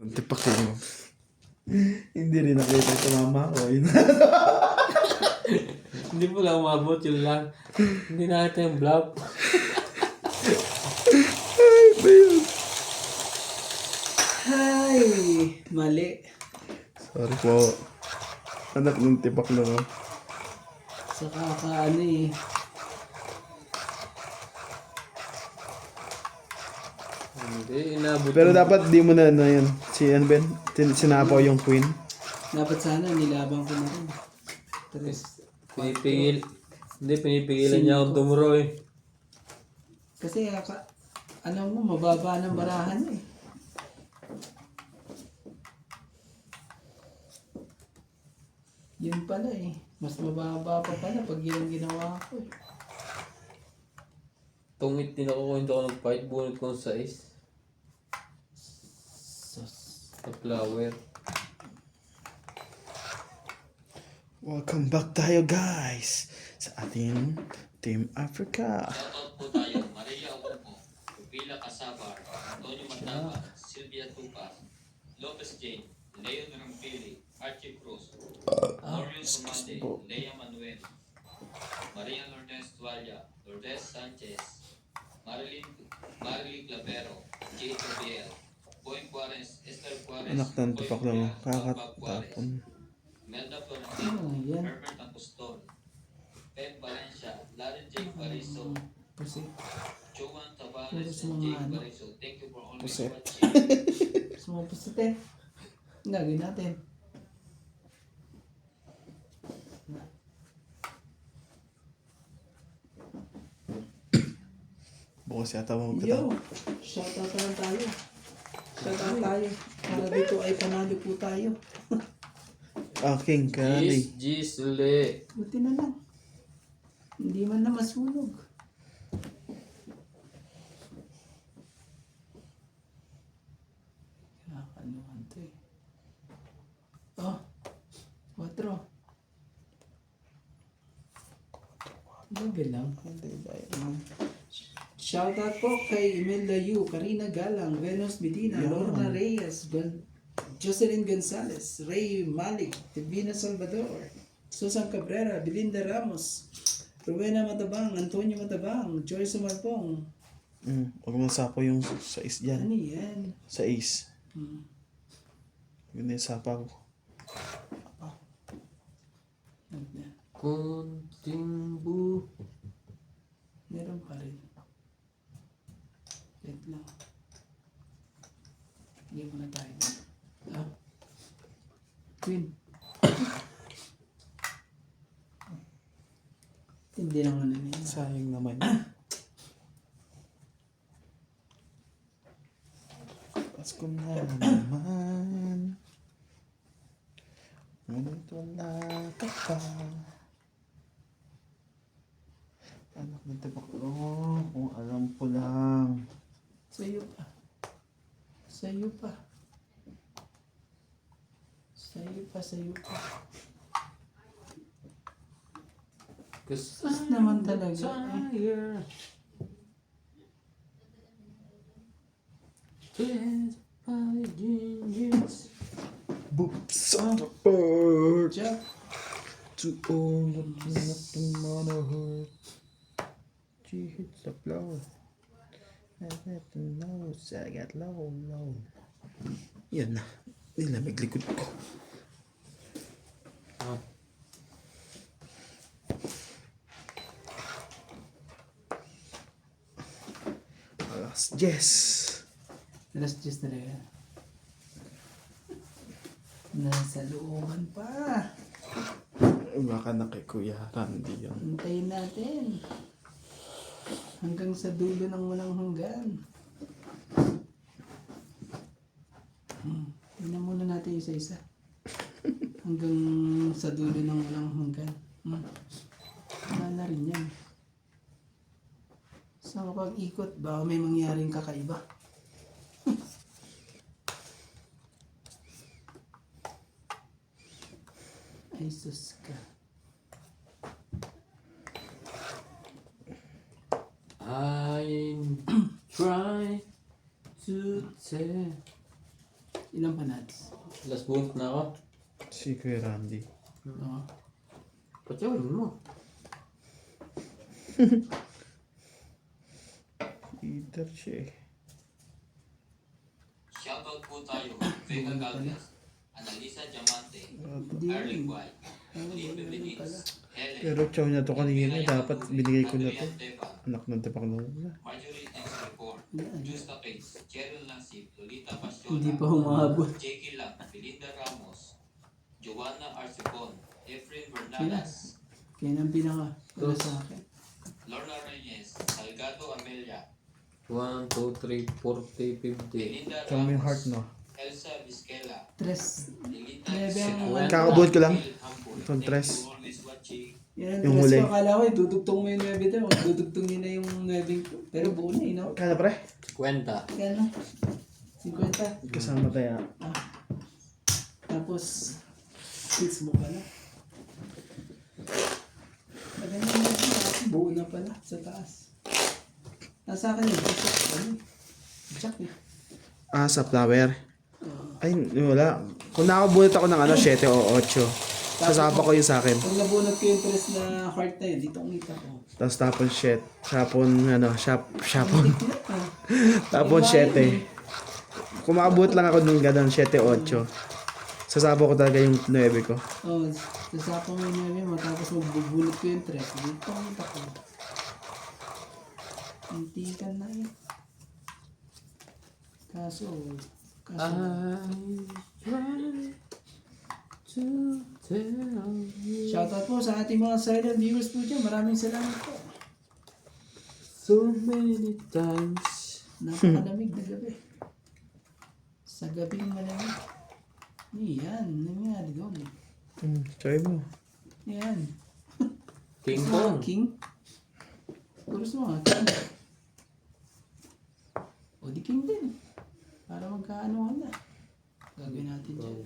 Ang tipak mo. Hindi rin nakita ito mama ko. Yun. Hindi po lang umabot, yun lang. Hindi nakita yung vlog. Ay, ba yun? Ay, mali. Sorry po. Anak ng tipak na ko. Saka ano eh. Hindi, inabot. Pero dapat di mo na yun. Si ano Ben? Sinapaw yung queen. Dapat sana nilabang ko na rin. Tres. Pinipigil. Hindi, pinipigilan niya akong tumuro eh. Kasi ano mo, mababa ng barahan eh. Yun pala eh. Mas mababa pa pala pag yun ang ginawa ko eh. Tungit din ako kung hindi ako nag-fight. Bunot ko sa is. Sus. Sa flower. Welcome back tayo guys sa ating Team Africa. Shoutout po tayo, Maria Ocupo, Rubila Casabar, Antonio Mataba, Sylvia Tupa, Lopez Jane, Leon Rampili, Archie Cruz, Orion Comande, Lea Manuel, Maria Lourdes Tualia, Lourdes Sanchez, Marilyn Clavero, Jay Tobiel, Boy Juarez, Esther Juarez, Anak ng Boy tipak lang. Juarez, Papa Juarez, Kakatapon. Melda Florentino, Ano yan? Herbert Anguston, Pep Valencia, Larry Jake Bariso, Kasi, Joan Pero Tavares sa and mga Jake ano, Bariso. Thank you for always Puset. watching. sumapos natin. Lagay natin. Bukas yata mo Yo! magkita. Shoutout na lang tayo. Shoutout tayo. Para dito ay panalo po tayo. Aking kali. Gis, uli. Buti na lang. Hindi man na masunog. Nakakanuhan to eh. Oh, 4. Bagal lang. Hindi ba yun? Shoutout po kay Imelda Yu, Karina Galang, Venus Medina, Yeah. Lorna Reyes, Jocelyn Gonzalez, Ray Malik, Divina Salvador, Susan Cabrera, Belinda Ramos, Rowena Matabang, Antonio Matabang, Joyce Malpong. Huwag mo sapo yung sa is dyan. Ano yan? Sa is. Hmm. Yun na yung sapaw. Kunting bu. Meron pa rin. Wait lang. Hindi mo na tayo. Ah. Queen. Hindi naman na yun. Sayang naman. Pasko na naman. Ngunit wala ka pa. Anak ng tipak ko. Kung alam ko lang. Sa'yo pa. Sa'yo pa. Sa'yo pa, sa'yo pa. Cause Sus naman talaga. tired. Yes, my genius. Boops on the bird. Jack. To all the nothing wanna hurt. She hits the floor. I got the nose. I got low. Yan na. Nilamig likod ko. Ah. Alas, yes. Alas 10 na rin. Nasa looban pa. Baka na kay Kuya Randy yun. Hintayin natin. Hanggang sa dulo ng walang hanggan. Tingnan muna natin isa-isa. Hanggang sa dulo ng walang hanggan. Wala na rin yan. Sa kapag ikot, baka may mangyaring kakaiba. Ay, sus ka. I'm trying to tell. Ilang ng panads. Last bunot na ako. Si Kuya Randy. Oo. Patsawin mo. Eater siya eh. Shoutout po tayo. Vega Galvez, Analisa Diamante, Hindi Eric yun. White, Lipe Ganun Beniz, pala. Helen, Pero chow niya to kanina. Dapat binigay ko na to. Adrian Teban, Anak ng tipak na. Marjorie X. Report, Yan. Justa Pace, Cheryl Nasip, Lolita Hindi pa Pasiola, humabot. Jackie Lang, Belinda Ramos, Joanna Arcipon, Efren Bernadas, Kaya nang pinaka para sa akin. Lorna Reyes, Salgado Amelia, 1, 2, 3, 40, 50. Belinda Chow mo yung heart Ramos, no. Elsa Vizquela, Tres. Lilita Nebe ang Isabel, Kakabuhat ko lang. Hampo. Itong Thank tres. you for always watching. Yan, Yung yung huli. ko, akala ko dudugtong mo yung 9 daw. Dudugtong niya na yung 9 ko. Pero buo na no? Kaya pre? 50. Kano? 50. Kasama tayo. Ah. Tapos, 6 mo pala. Maganda na siya. Buo na pala sa taas. Nasa akin yun. Jack eh. Ah, sa flower. Oo. Ay, wala. Kung nakabunot ako ng ano, 7 o 8. Sasapa ko yun sa akin. Pag nabunot ko yung tres na heart na yun, dito ang kita ko. Tapos tapon 7. Shapon, ano, shapon. Ah, Tapon 7. Kung makabunot lang ako nung gano'n, 7 o 8. Sasapa ko talaga yung 9 ko. oh, sasapang mo yung 9 mo, tapos magbubunot ko yung tres. Dito ang kita ko. Antikan na yun. Kaso, shoutout po sa ating mga silent viewers po dyan. Maraming salamat po. So many times. Napakalamig na gabi. Sa gabing malamig. Yan, nangyari doon. Try mo. Yan. King Gusto mo Kong. nga, King? Gusto mo nga, King? O di King din. Para magkaanohan na. Gagawin natin dyan.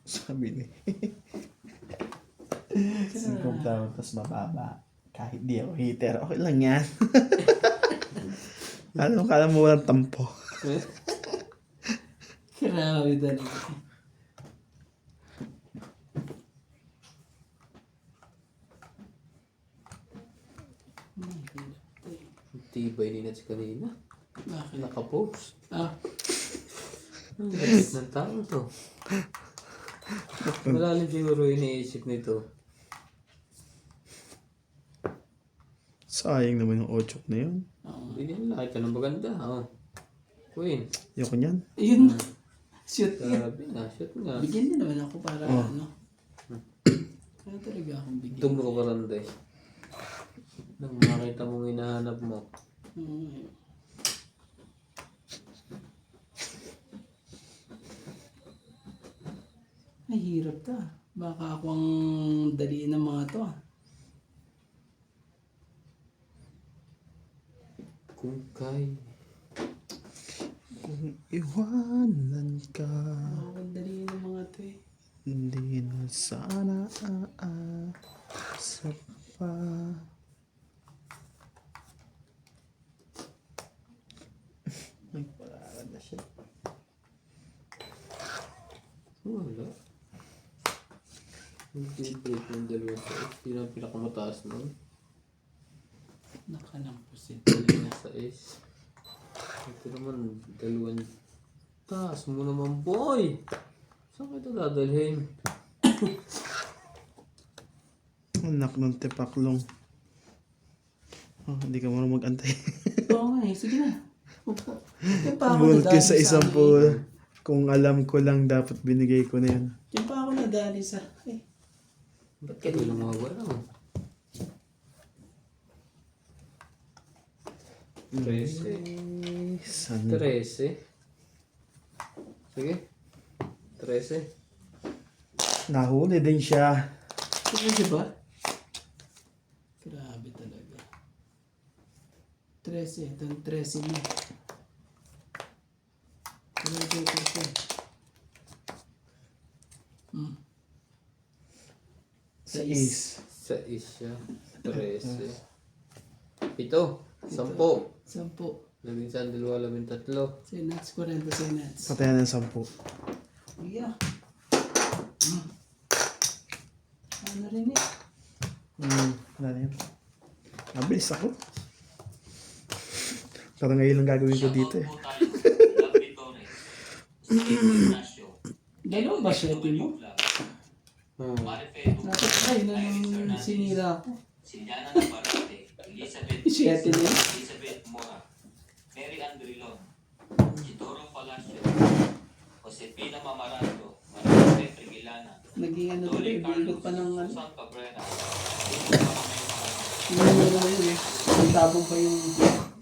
Sabi ni. 5 taon, tapos mababa. Kahit di ako hater, okay lang yan. Kala mo walang tampo. Grabe talaga. Tibay ni Nats kanina. Bakit? Nakapost. Ah, Ang galit ng tao to. Malalim siguro iniisip nito. Sayang naman yung 8 na yun. oo. Hindi nila kahit anong maganda. Oh. Queen. Ayoko niyan. Yun. Shoot yan. Grabe na. Shoot nga. Bigyan din naman ako para Oh. ano. Kaya talaga akong bigyan. Tumuro ka rin day. Nang makita mong hinahanap mo. Oo. Ay, hirap ta. Baka ako ang daliin ng mga to. Kung kay. Kung iwanan ka, Baka ako ang daliin ng mga to eh. hindi na sana aasa pa. Ay, paraan na siya. Wala. Hindi break ng dalawa sa Yun ang pinakamataas nun. Nakalampusin. Sa is. Ito naman, dalawang taas mo naman, boy! Saan ka ito dadalhin? Anak ng tipaklong. Oh, hindi ka marunong mag-antay. Oo nga eh. Sige na. Upo. Yan pa ako Bunot ko nadali sa isang amin. pool. Kung alam ko lang, dapat binigay ko na yun. Yan pa ako nadali sa... Eh. Ba't ka ito mga wala mo? 13. San 13. Sige. 13. Nahuli din siya. Sige ba? Grabe talaga. 13. Ito ang 13 mo. 13. Sa is. Sa isya. 13. 7. 10. 10. 11, 12, 13. Sinats, 40 sinats. Patayan ng 10. Yeah. Ano rin eh? Wala na yun. Mabilis ako. Parang ngayon lang gagawin ko dito eh. Dalawa ba siya mo? Nakit ay na nung sinira ko. Siliana Navarrete, Elizabeth Siyete na yun. Elizabeth Mora, Mary Andrilon, Isidoro Palacio, Josepina Mamarando, Maria Petre Gilana, Naging ano Dolly tuloy, bilog Carlos, pa ng ano. Susan Cabrera, Yung ano na yun eh. Ang tabong pa yung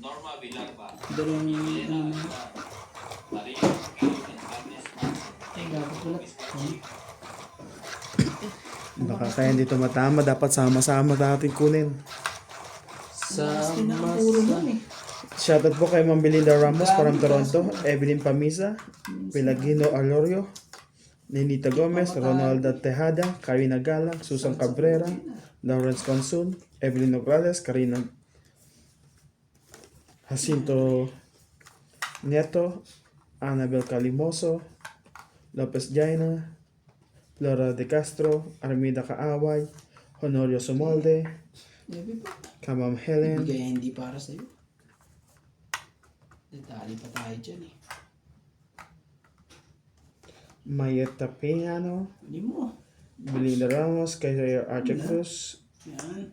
Norma Villarba, dalawang Elena ano. Aguilar, Maria Pino, and Agnes Manson. Ay, dapat pala. Baka kaya hindi tumatama. Dapat sama-sama natin kunin. Mas pinakapuro nun eh. Shoutout po kay Ma'am Belinda Ramos from Toronto, Evelyn Pamisa, Pelagino Alorio, Nenita Gomez, Ronaldo Tejada, Karina Galang, Susan Cabrera, Lawrence Consun, Evelyn Nograles, Karina Jacinto Nieto, Annabel Calimoso, Lopez Jaina, Flora de Castro, Armida Kaaway, Honorio Sumolde, Sabi pa. Kamam Helen, Bigay hindi para sa'yo. Detali pa tayo dyan eh. Mayeta Piano, Hindi mo. Belinda Ramos, kay Archie Cruz, Yan.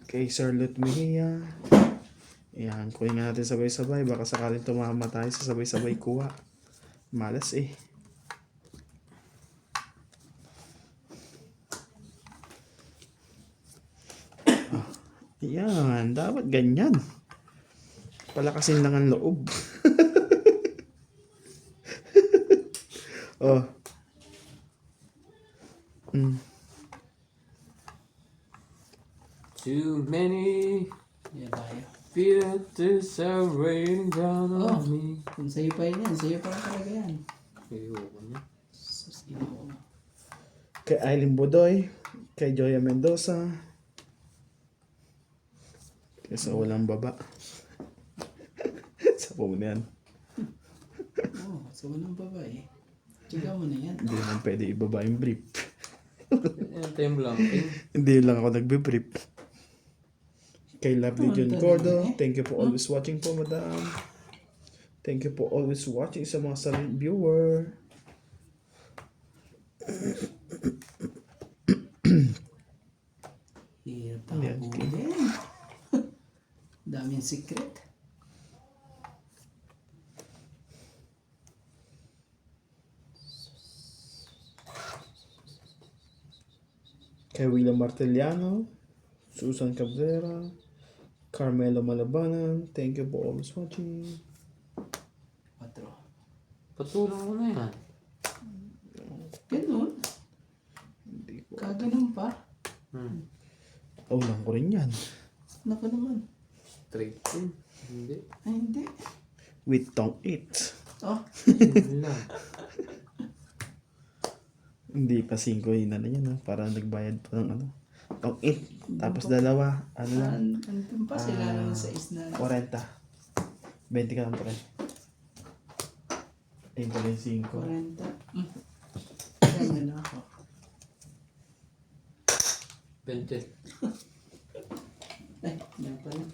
kay Sir Lut Mejia. Ayan, kunin nga natin sabay-sabay. Baka sakaling tumama tayo sa sabay-sabay kuha. Malas eh. Yan, dapat ganyan. Palakasin lang ang loob. Oh. Too many Yan tayo. filters are raining down on me. Kung sa'yo pa yun yan, sa'yo pa lang talaga yan. Ayoko na. Sus, ino. Kay Aileen Bodoy, kay Joya Mendoza, kay sa walang baba. Sa phone yan. Oh, so walang babae. Tiga mo na yan. Hindi naman pwede ibaba yung brief. Yan, time lang. Hindi lang ako nagbe-brief. Kay Lovely John Gordo, thank you for always watching po, madam. Thank you for always watching sa mga silent viewer. Hirap pa Yan. ako din. Daming secret. Kay William Martellano, Susan Cabrera, Carmelo Malabanan, thank you for always watching. 4. Patulang mo na yan. Ganun. Hindi ko. Kaganon pa. Ulang ko rin yan. Naka naman. Straight in. Hindi. Ay, hindi. With tongue 8. Oh, Yun lang. Hindi pa 5 yun na yan. No? Parang nagbayad pa ng ano. Tongue 8. Tapos dalawa. Ano lang? andun pa sila naman sa isna. 40. 20 ka lang pa rin. Ayun pala yung 5. 40. Kaya na ako. 20. Ay, yan pala.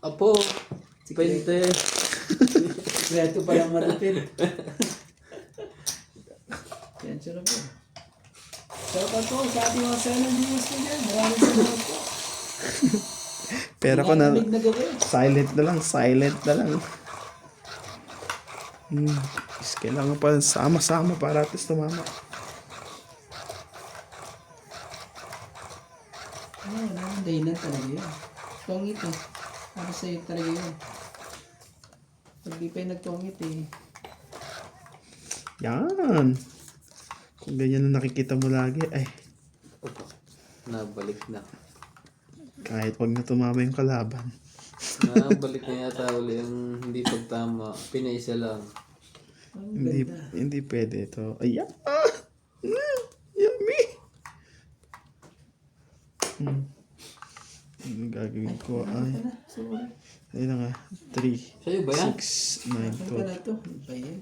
Apo! 20. Kreato palang malapit. Yan siya na po. Shoutout po sa ating mga silent viewers ko dyan. Maraming salamat po. Pera ko na. Narinig na gawin. Silent na lang. Silent na lang. Kailangan pa sama-sama para atis tumama. Wala naman dahilan talaga yun. Tongit eh. Para sa'yo talaga yun. Pag di pa yung nagtongit eh. Yan. Kung ganyan na nakikita mo lagi, ay, Nabalik na. kahit wag na tumama yung kalaban. Nabalik na yata uli yung hindi pagtama. Pinaisa lang. Ang Hindi, ganda. hindi pwede ito. Ayan. ko ay, Ano? Sorry. ayun na nga, 3, Sa'yo ba yan? 6, 9, Ano pala to? Ano ba yan?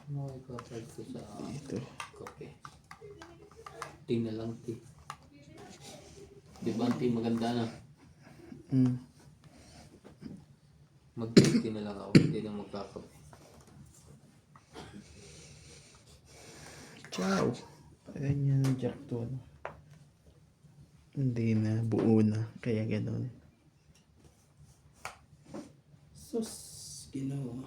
Ano ipapag ko sa Ito. kape? Tea na lang, tea. Di ba ang tea maganda na? Mag-tea na lang ako, hindi na magkakape. Ciao. Ayan yan ang jack to. Ano. Hindi na, buo na. Kaya ganun. Sus, Ginoo.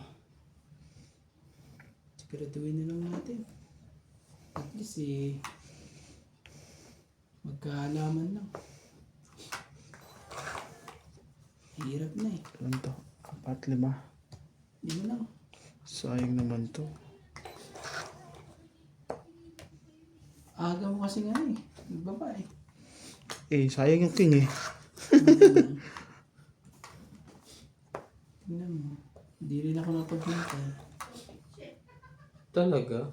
Siguraduhin na lang natin. At least magkaalaman lang. Hirap na eh. Ilan to? 4, 5. Di mo lang. Sayang naman to. Aga mo kasi nga eh. Nagbaba eh. Sayang yung king eh. Tingnan mo. Hindi rin ako napaghintay. Talaga?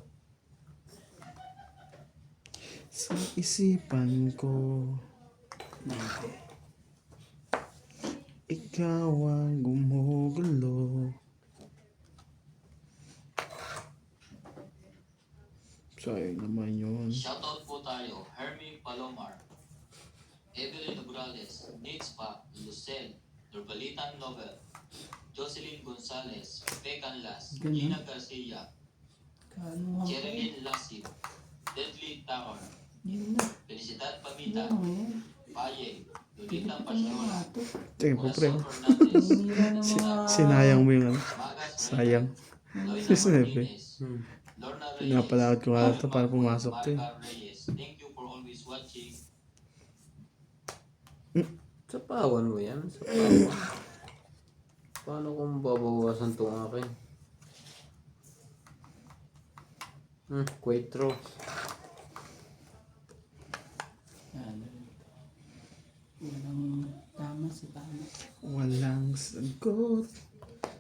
Sa isipan ko, Nante. ikaw ang gumugulo. Sayang naman yun. Shoutout po tayo, Hermie Palomar, Evelyn Morales, Nitz Pa, Lucel, Nurbalitan Novel, Jocelyn Gonzalez, Pecan Las, Ganun. Gina Garcia, Kaano ako? Jerilyn Lasib, Deadly Tower, Yun na. Felicidad Yun Pamita, lang eh. Paye, Lolita Ano nga Pasyola, to? Tingnan po pre. Corazon Fernandez, Hinira ng mga... Sinayang mo yung ano. Magas Sayang. Loida Sinabi. Martinez, Lorna Reyes, Pinapalakad ko nga ito para pumasok to eh. Marga Reyes. Thank you for always watching. Sa pawan mo yan? Sa pawan. Paano kung babawasan itong akin? Quattro. Ano? Walang tama sa tama. Walang sagot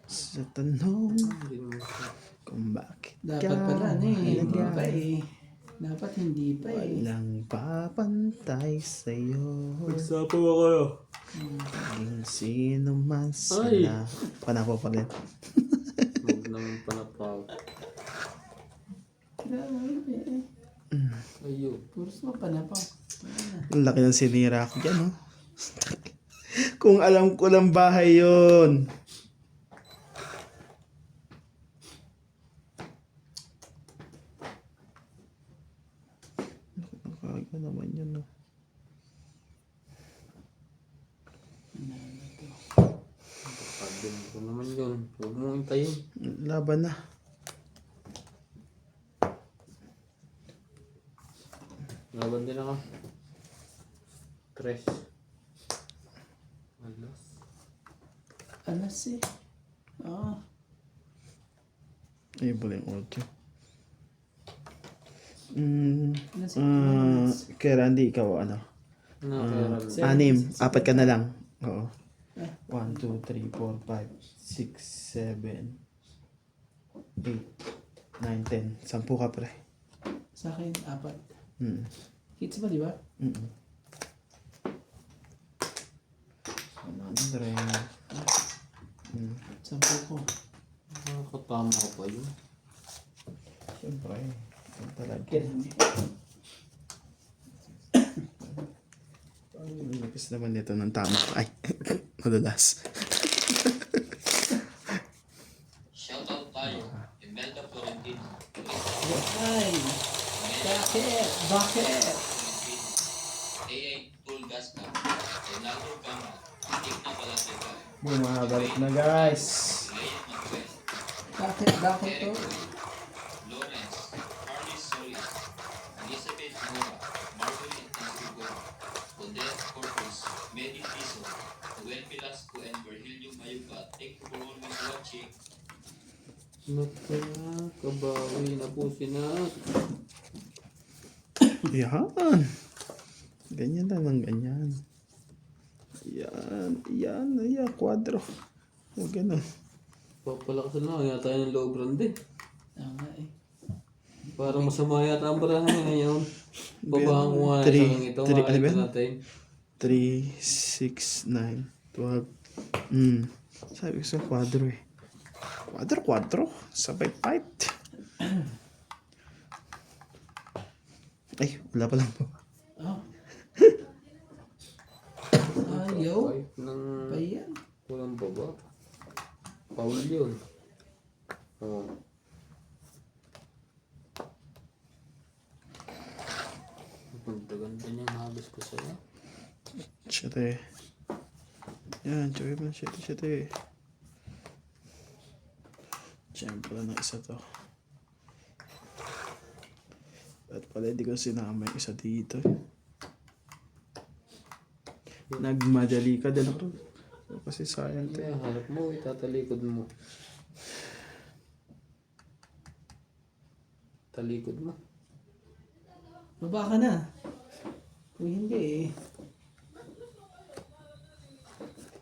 sa tanong Hindi mo siya. kung bakit Dapat ka pala ano eh. Hindi mahalaga. pa eh. Dapat hindi pa eh. Walang papantay sa'yo. Magsapo kayo. Yung sino man Ay! sila. Panapo pa rin. Huwag naman panapaw. Grabe eh. Ayun. Puros mo pa na pa. Ang laki ng sinira ko dyan, oh. Kung alam ko lang bahay yon. Nakaga naman yun, oh. Pagdun ko naman yun. Huwag mong hintayin. Laban na. Laban din ako. Tres. Alas. Alas eh. Ah. Ay, bala yung 8. Alas Kay Randy, ikaw ano? Ano kaya rin? 6. 4 ka na lang. Oo. 1, 2, 3, 4, 5, 6, 7, 8, 9, 10. 10 ka pre. Sa akin, 4. Hits ba, di ba? 100. Sampu ko. Nakakatama ko pa yun. Siyempre. Ang talaga. Ang lakas naman nito ng tama. Ay, madalas. Shoutout tayo, Imelda Florentino, Ay! Bakit? Bakit? AA Tulgasca, Ronaldo Gama, Igna Balatega, Bumabalik na guys. Leia Manuel, Bakit? Bakit to? Lawrence, Carly Solis, Elizabeth Mora, Marjorie Antigua, Odette Corpus, Medi Piso, Gwen Velasco, and Virgilio Mayuga. Thank you for always watching. Kabawi na po sinat. Yan. Ganyan lang ng ganyan. Yan. Quadro. O ganun. Papalakasan na yata yung low grande. Tama eh. Parang masama yata ang barahan ngayon. Babaan ko nga Three- sa ito. three- ano ba Makita yan? natin. 3, 6, 9, 12. Sabi ko sa kwadro eh. Kwadro. Sabay fight. Ay, wala pa lang po. Oh. Ayaw. Five ng Pa yan. walang baba. Paul yun. Oo. Ganda niyang habis ko sa'yo. Siyete. Yan, chawin mo. Siyete. Siyempre na isa to. At pala hindi ko sinama yung isa dito. Nagmadali ka din ako. Kasi sayang to. Kaya hanap mo, itatalikod mo. Talikod mo. Baba ka na. Kung hindi eh.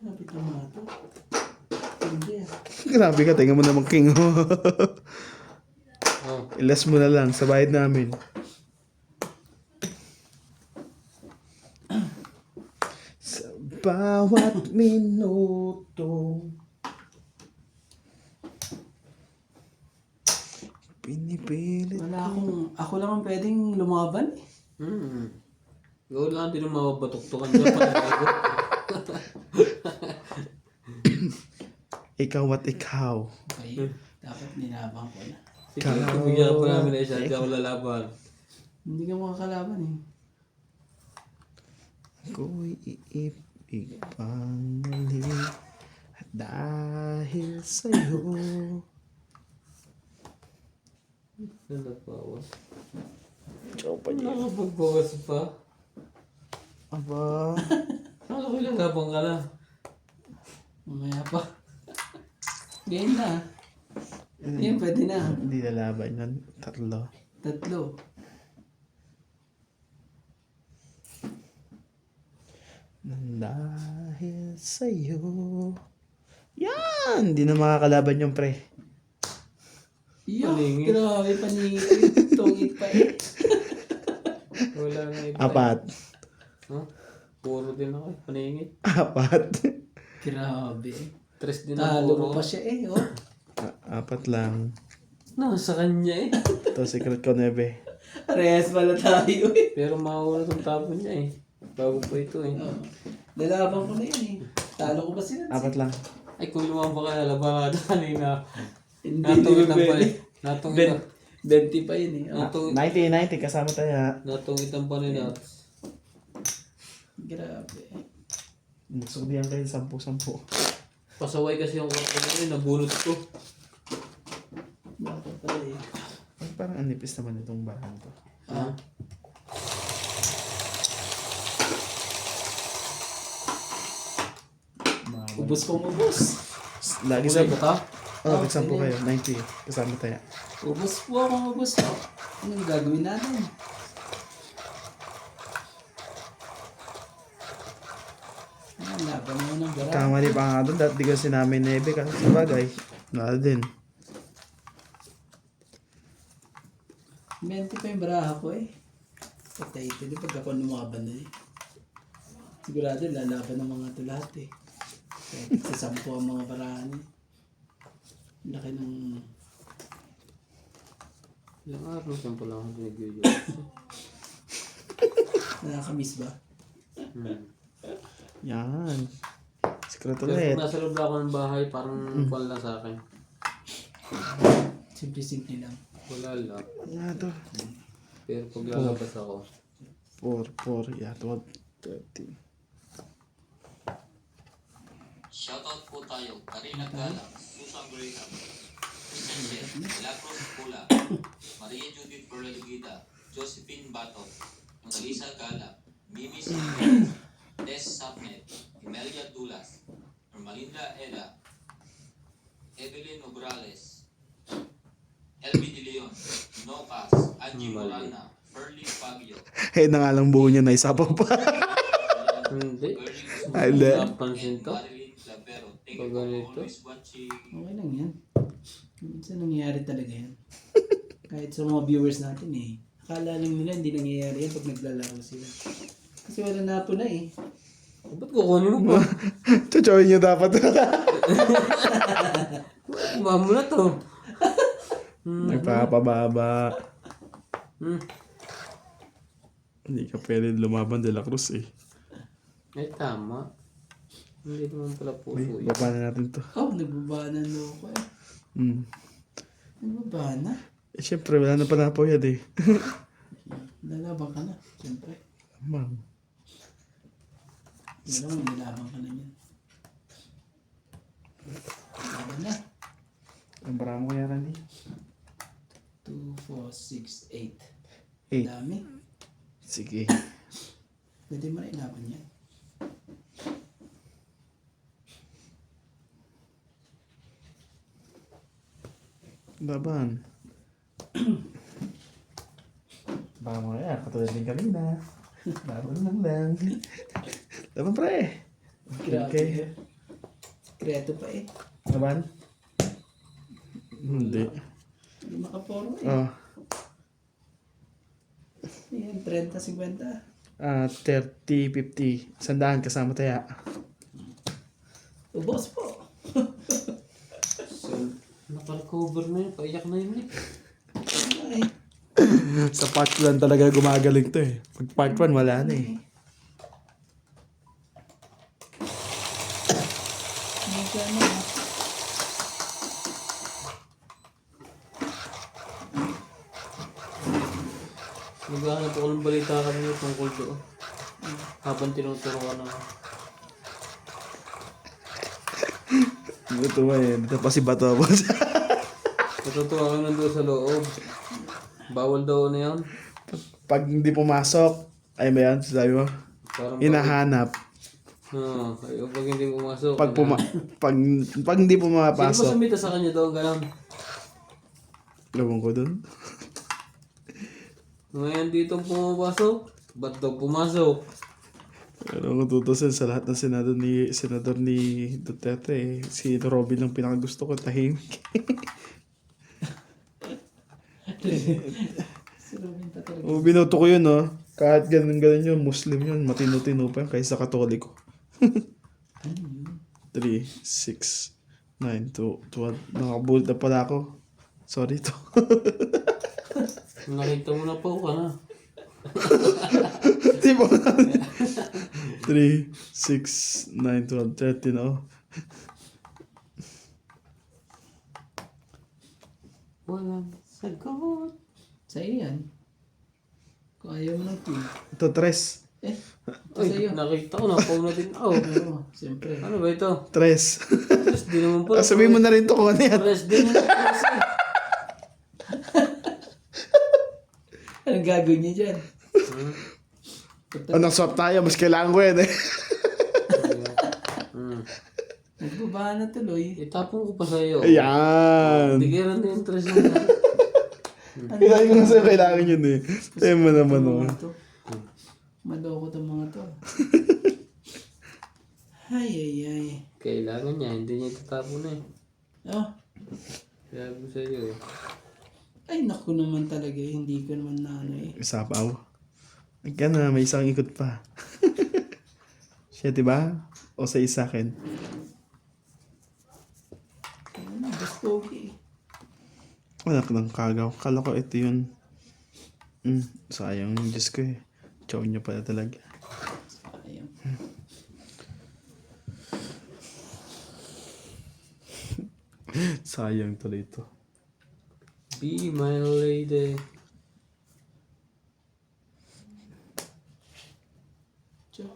Kapit na mga to. Hindi ah. Grabe ka, tingnan mo naman king. Oh, Ilas mo na lang sa bayad namin. Sa bawat minuto pinipilit. Ako lang ang pwedeng lumaban eh. Ikaw lang din ang mababatuktukan dyan. Ikaw at ikaw. Okay, dapat ninabang ko na. Sige, tumigyan pa namin na isa. Hindi ako lalaban. Hindi ka makakalaban eh. Ako'y iibig pang muli at dahil sa'yo. Nalabawas. Chow pa niya. Nakapagbawas pa. Aba. Ako lalaban ka na. Mamaya pa. Game na. Yan, pwede na. Hindi lalaban yan. Tatlo. 3. Nang dahil sa'yo. Yan! Hindi na makakalaban yung pre. Yo, Paningit. grabe paningit. Tungit pa eh. Wala nga iba. 4. Huh? Puro din ako. Paningit. 4. Grabe. 3 din ako. Talo mo pa siya eh. Oh. 4 lang. Nasa kanya eh. Ito, secret ko 9. Reyes pala tayo eh. Pero mauna itong tapo niya eh. Bago pa ito eh. Oh. Lalaban ko na yan eh. Talo ko ba sila? 4 lang. Ay, kung lumang pa ka, laban ka kanina. Hindi Natungitan pa pwede. eh. Natungitan. 20 pa yun eh. Oh. 90 kasama tayo. Natungitan pa nila. Grabe. Nagsudihan kayo 10. Pasaway kasi yung kwarto ko eh. Nabunot ko. Bakit pala eh. Ay, parang anipis naman itong bahan to. Ha? Ubus kong ubus. Lagi sa... Huli ka? Oh, nag-10 kayo. 90. Kasama tayo. Ubus po akong ubus ko. Anong gagawin natin? Laban mo ng gara. Kamali pa nga doon. Dati di kasi namin nebe. Kasi sa bagay. Wala din. 20 pa yung baraha ko eh. Patay ito. Di pagka ako lumaban na eh. Sigurado lalaban ng mga ito lahat eh. Kahit sa 10 ang mga barahan eh. Laki ng... Yung araw saan pala ako nag-video. Nakakamiss ba? Yan. Secret Pero ulit. kung nasa loob lang ako ng bahay, parang kwan lang sa akin. Simple-simple lang. Wala lang. Nga to. Pero pag lalabas ako, 4. Yeah, 12. 13. Shoutout po tayo. Karina Gala, Susan Graham, Christian Jet, Milagros Pula, Maria Judith Perelguida, Josephine Bato, Monalisa Gala, Mimi Silvia, Tess Sapnet, Imelia Dulas, Ermalinda Eda, Evelyn Nograles, LB De Leon, Nocas, Angie Morana, Ferlie Fabio, Eh, na nga lang buo niya na isapaw pa. hindi. Ay, hindi. Napansin to. Marilyn Clavero. Thank you Pag for ganito. always watching. Okay lang yan. Minsan nangyayari talaga yan. Kahit sa mga viewers natin eh. Akala lang nila hindi nangyayari yan pag naglalaro sila. Kasi wala na po na eh. Ba't kukunin mo pa? Chuchoyin nyo dapat. Kumahan mo na to. Nagpapababa. Hmm. Hindi ka pwede lumaban de la Cruz eh. Ay, tama. Hindi naman pala puso Uy, yun. baba na natin to. Oh, nagbaba na loko eh. Nagbaba na. Eh, syempre, wala na pala po yan eh. Lalaban ka na, siyempre. Ma'am. Nilaban ka na yan. Laban na. Ang bara mo kaya Randy? 2, 4, 6, 8. 8. Dami. Sige. Pwede mo na ilaban yan. Laban. Baka mo kaya, katulad din kanina. Laban lang. Laban pre. Grabe. Okay. Kreato pa eh. Laban? Hindi. Hindi makaporo eh. Oh. Yan, 30, 50. 30, 50. 100 kasama taya. Ubos po. So, naka-recover na yun. Paiyak na yun eh. Ay, Sa part 1 talaga gumagaling to eh. Pag part 1 wala na eh. hindi ka na. Naghahanap ako ng balita kami tungkol doon. Habang tinuturuan ako. Ito ba eh. Dito pa si Bato. Natutuwa kami nandun sa loob. Bawal daw na yan. Pag hindi pumasok, ay ba yan? Sabi mo? Parang Hinahanap. Ayaw pag hindi pumasok. Pag pag hindi Sino ba pumapasok. sumita sa kanya daw? Ganun. Ewan ko dun. Ngayon dito pumapasok. Ba't daw pumasok? Pero kung tutusin sa lahat ng senador ni Duterte, eh, si Robin ang pinakagusto ko, tahimik. Si Robin pa talaga. O, binoto ko yun, no? Kahit ganun yun, Muslim yun, matino-tino pa yun, kaysa Katoliko. 3, 6, 9, 12. Nakabulit na pala ako. Sorry to. Nakita mo na po ka na. Di ba? 3, 6, 9, 12, 13, oh. Walang sagot. Sa'yo yan. Kung ayaw mo ng twin. Ito, 3. Eh, Ay, sa'yo. nakita ko. Napaw na din ako. Oo, siyempre. Ano ba ito? 3. Press din naman pala. Sabihin mo na rin to kung ano yan. Press din naman pala. Anong gagawin niya dyan? Anong swap tayo? Mas kailangan ko yan eh. Nagbaba na tuloy. Itapon ko pa sa'yo. Ayan. Hindi kaya rin interest mo. Kailangan ko na sa'yo, kailangan yun eh. Tayo mo naman oh. Mga to. Maloko tong mga to. Ay, ay, ay. Kailangan niya. Hindi niya itatapon eh. Oh, Kaya ko sa'yo eh. ay naku naman talaga. Hindi ko naman na ano eh. Isapaw. Ika na, may isang ikot pa. Siya, diba? O sa isa akin. Ano, gusto okay. Anak ng kagaw. Kala ko ito yun. Sayang yung Diyos ko eh. Chow niya pala talaga. Ayun. Sayang tuloy ito. Be my lady. Tiyo.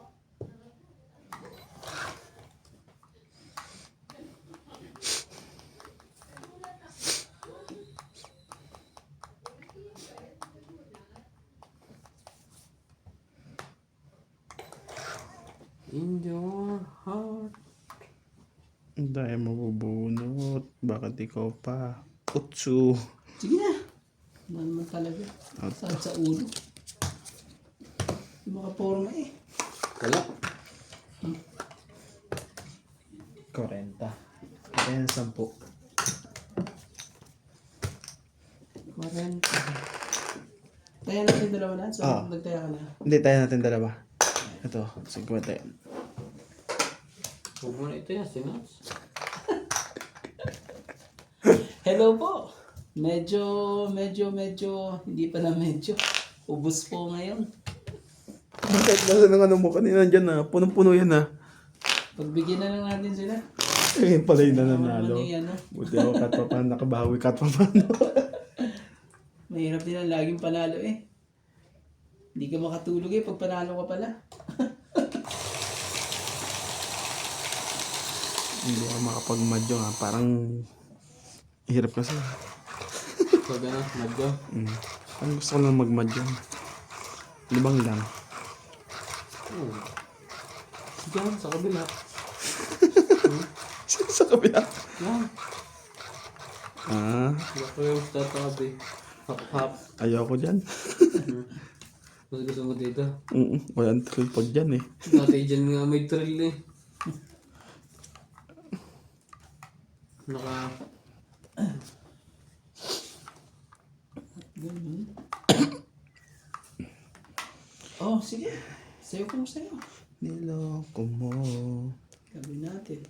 In your heart. Ang dahil mabubunot. Bakit ikaw pa? Utsu. Sige na. Ano naman talaga. Saan sa ulo. Hindi makaporma eh. Wala. 40. Kaya 10. 40. Taya natin dalawa na. So, Ah. nagtaya ka na. Hindi, tayo natin dalawa. Ito, 50. Huwag mo na ito yan, Sinots. Hello po. Medyo, hindi pa na medyo. Ubus po ngayon. Kahit nasa ng ano mo kanina dyan na, punong-puno yan na. Pagbigyan na lang natin sila. Eh, pala yung Naman nananalo. yung ano. Buti ako kahit pa paano nakabawi, kahit pa paano. Mahirap din ang laging panalo eh. Hindi ka makatulog eh pag panalo ka pala. Hindi ako makapag-madyo nga, parang hirap kasi. Pag ano, madyo. Parang gusto ko lang mag-madyo. Libang lang. Diyan, sa kabila. Sa kabila. Yan. Ah, Baka yung tatabi. Hap-hap. ayoko dyan. Mas gusto mo dito. Walang thrill pag dyan eh. Dati dyan nga may thrill eh. Ganun. Oh, sige. Sayo ko sa'yo. Niloko mo, Sabi natin.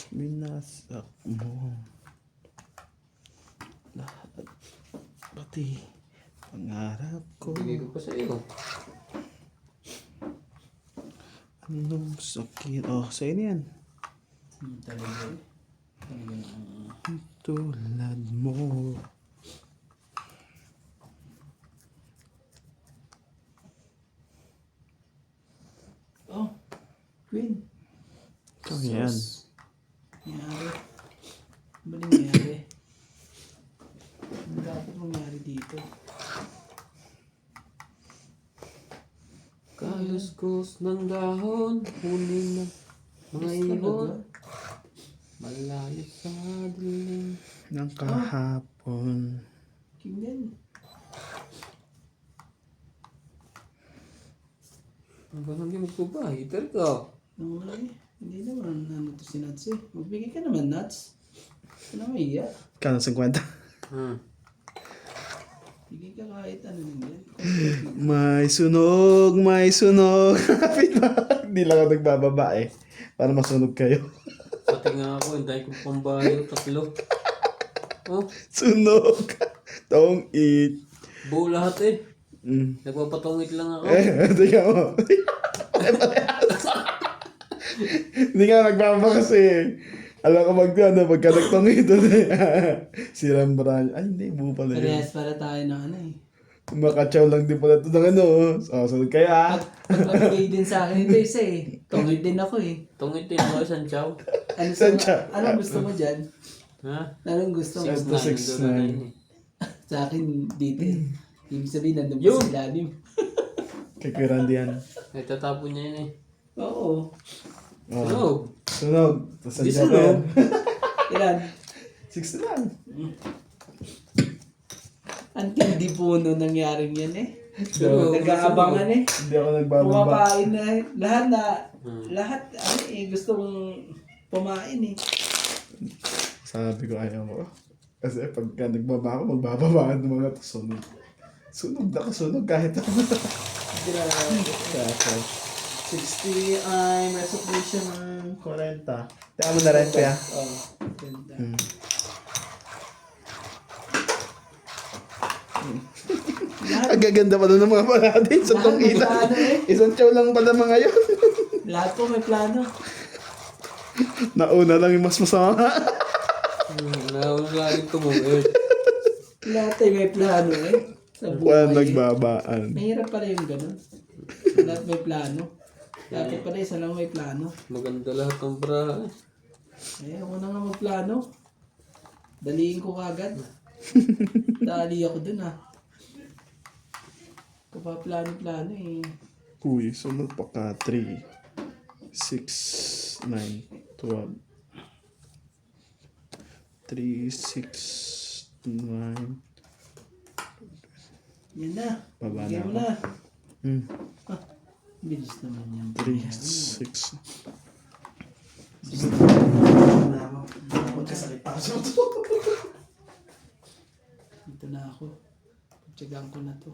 binasak mo. Lahat, pati pangarap ko. Bigay ko pa sa iyo. Anong sakit? Oh, sa'yo na yan. Talaga eh. Tulad mo. Oh, Queen. Ikaw yan. Nangyari. Ano ba nangyari? Ano dapat mangyari dito? Kaluskos ng dahon, huli ng mga ibon. Malayo sa dilim. Nang kahapon. King din. Ang ganun din magpuba, hitter ka. Ano nga eh. Hindi naman ano to si Nuts eh. Magbigay ka naman Nuts. Ano may iya? Kano 50? Bigay ka kahit ano lang yan. May sunog, may sunog. Kapit ba? Hindi lang ako nagbababa eh. Para masunog kayo. Pati nga ako, hindi ko pambayo, 3. Oh, Sunog. Don't eat. buo lahat eh. Nagpapatungit lang ako. Tingnan mo. Hindi nga nagbaba kasi. Alam ko pagka nagtungit doon eh. Si Rembrandt. Ay, hindi. Buo pala yun. Parehas para tayo na ano eh. Makachaw lang din pala ito ng ano. So, sunod kaya. Pag mabigay din sa akin ito isa eh. Tungit din ako eh. Tungit din ako, isang chow. Ano anong gusto mo dyan? Ha? Anong gusto mo? 6'9". Sa akin dito eh. Ibig sabihin nandun pa Yun. sa ilalim. Kay Kuya Randy yan. Ay, tatapon niya yun eh. Oo. Oh. Sunog. Sunog. Tapos Di nandiyan sunog. ka. Ilan? 6 lang. Ang tindi po nung nangyaring yan eh. Pero, Nag-aabangan eh. Hindi ako nagbababa. Pumapain na eh. Lahat ano eh, gustong pumain eh. Sabi ko ayaw ko. Kasi pagka nagbaba ako, magbababaan ng mga sunog. Sunog na sunog kahit ako. Grabe. 60 ay may submission ng 40. Teka mo na rin kaya. Oh, ganda. Ang gaganda pala ng mga parade. Isang Lahat may tungkitan. plano eh. Isang chow lang pala mga yun. Lahat po may plano. Nauna lang yung mas masama. Naulalim tumungit. Lahat ay may plano eh. Sa Walang buhay. nagbabaan. Mahirap pala yung ganun. Lahat may plano. Dapat pala isa lang may plano. Maganda lahat ng bra eh. Eh, ako na nga magplano. Daliin ko kagad. Dali ako dun ah. Kapaplano-plano eh. Uy, sunod pa ka. 3, 6, 9, 12. 3, 6, 9. Yan na. Baba na Bigyan mo ako. na. Ah, Bilis naman yan. 3, 6. Magkasakit pa ako. Dito na ako. Pagtsagaan ko na to.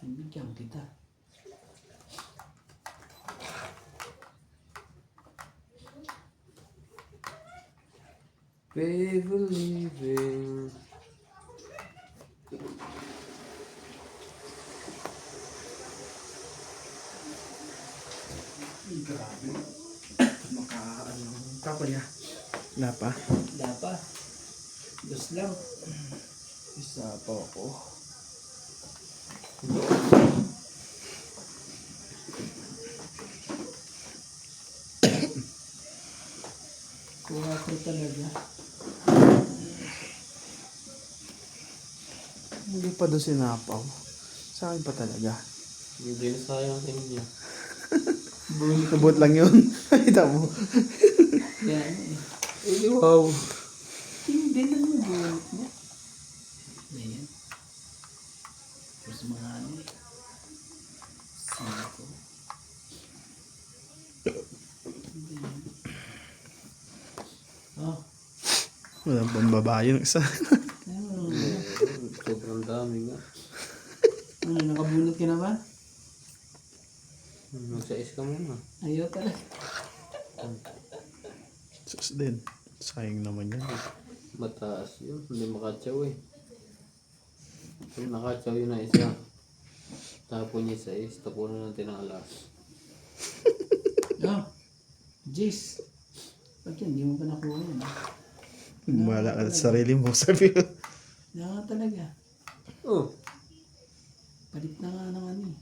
Bigyan kita. Baby leaving. Grabe. Maka-ano. Kako niya. Wala pa. Dapat. Dos lang. Isa pa ako. Kuha talaga. Hindi pa doon sinapaw. Sa akin pa talaga. Hindi na sayang sa inyo. Nabot lang yun. Kita mo. Yan eh. Eh, wow. Hindi lang yung bunot mo. Ayan. Tapos mga ano eh. 5. Oh. Walang pambabae yung isa. Ano, Sobrang dami nga. nakabunot ka na ba? Magsais ka muna. Ayaw talaga. Sus din. Sayang naman yan. Mataas yun. Hindi makatsaw eh. Kung nakatsaw yun na isa. Tapon niya sa is. Tapunan natin ang alas. Oh. Jace. Ba't yan? Hindi mo pa nakuha yun. Gumala ka sa sarili mo. Sabi ko. Yan nga talaga. Oh. Palit na nga ng ano eh.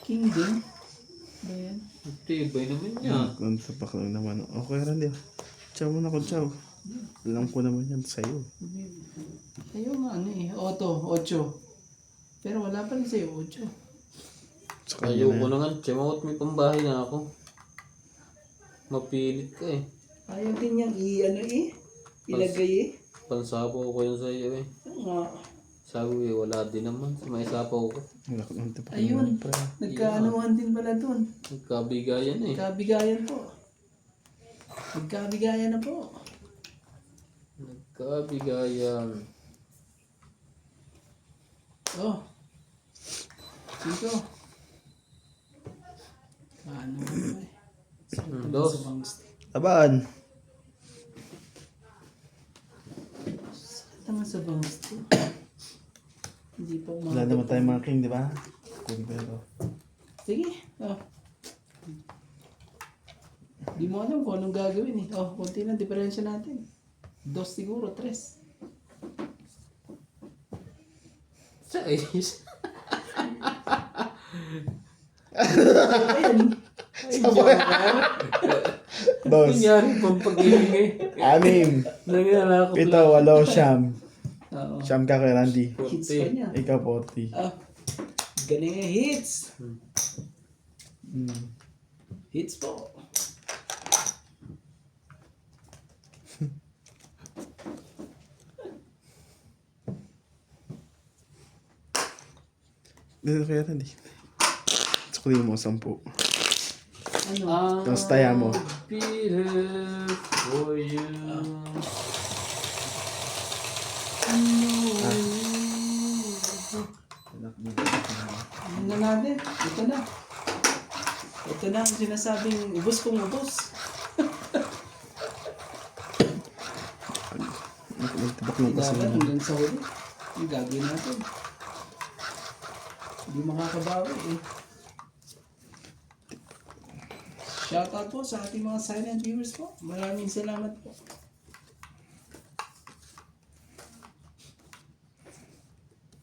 King din. Ba yan? Tibay naman niya. Kung tapak lang naman. Okay rin din. Chow mo na ko, chow. Alam ko naman yan sa'yo. Ayaw nga ano eh. 8. Pero wala pa rin sa'yo 8. Sa kanya Ayaw na ko yan. na nga. Tiyamot may pambahay na ako. Mapilit ka eh. Ayaw din niyang ilagay eh. Pansapaw ko yun sa iyo eh. Oo nga. Sabi wala din naman. May sapaw ko. Wala ko nang tapak Ayun. naman, pre. Nagkaanuhan din pala dun. Nagkabigayan eh. Nagkabigayan po. Nagkabigayan na po. Nagkabigayan. Oh. 5. Ano ba eh. Sakit Dos. sa bangs. Laban. Sakit naman sa bangs to. Hindi pa Wala naman tayong mga king, di ba? Kunin ko na to. Sige. Oh. Di mo alam kung anong gagawin eh. Oh, konti na diferensya natin. 2 siguro, 3. Sa is. Ayun. Dos. Kunyari pang pag-ibig eh. 6. Nangyala ko 7, 8, siyam. Oo. Siyam ka kay Randy. Hits pa niya. Ikaw 40. Ah. Galing nga hits. Hits po. Dito kay Randy. Sukli mo 10. Ano? Tapos taya mo. Peter for you. Ano na natin? Ito na. Ito na ang sinasabing ubos kong ubos. Nagtabak lang kasi. Dapat hanggang sa huli. Ang gagawin natin. Hindi makakabawi eh. Shoutout po sa ating mga silent viewers po. Maraming salamat po.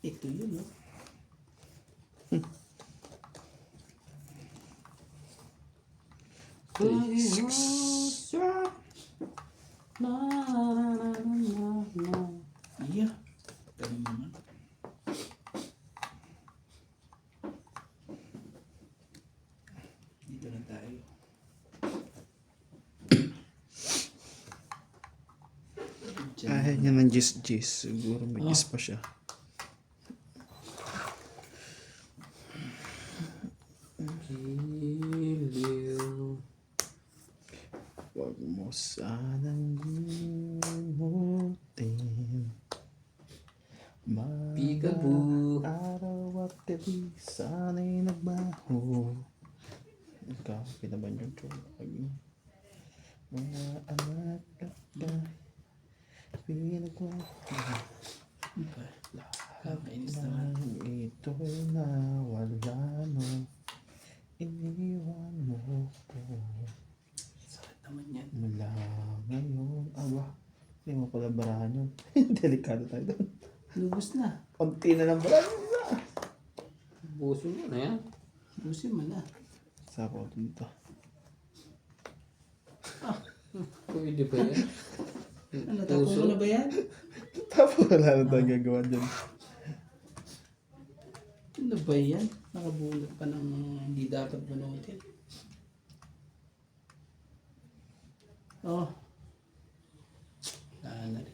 Ito yun, no? Iya. Ganun naman. Dito na tayo. Ayaw niya ng gis-gis. Siguro may gis pa siya. Giliw. Huwag mo sanang limutin. Peekaboo. Araw at gabi sana'y nagbaho. Ikaw, pinaban yung tubag. mga anak at bahay. Pinagwa. Kakainis naman. Ito'y nawala mo. Iniwan mo ko. Sakit naman yan. Mula ngayon. Aba. Hindi mo pala barahan yun. Delikado tayo doon. Lubos na. Konti na lang barahan. Buso mo na yan. Lubusin mo na. Sako dito. Pwede pa yan. Ano, tapo mo na ba yan? Tapos wala na tayong gagawa dyan. Ano ba yan? Nakabulot pa ng hindi dapat banutin. Oh. Wala rin.